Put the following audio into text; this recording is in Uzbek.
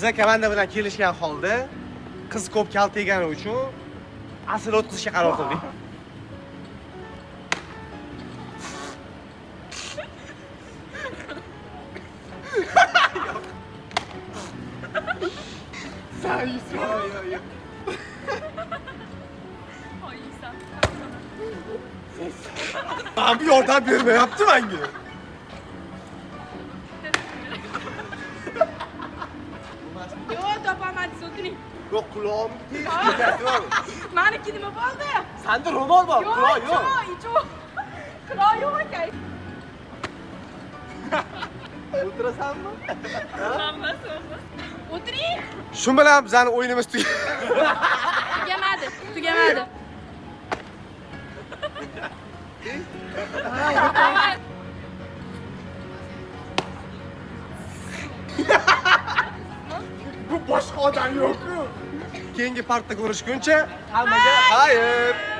Qizi komanda bilan kelishgan holda qiz ko'p kaltaygani uchun asl o'tkazishga qaror qildik. Sen iyisin. Oysan. Ben bir yordam yaptı bence. Yo, topamadingiz, o'tiring. Yok kulağım değil. Meniki nima bo'ldi? Sende roman var. Yo'q, Kulağı yok. yo'q. Qirol yo'q ekan. O'tirasan mı? Hammasi o'zi. O'tiring. Shu bilan bizani o'yinimiz tugadi. Tugamadi. Bu boshqa odam yo'q-ku. Keyingi partda ko'rishguncha hammaga xayr.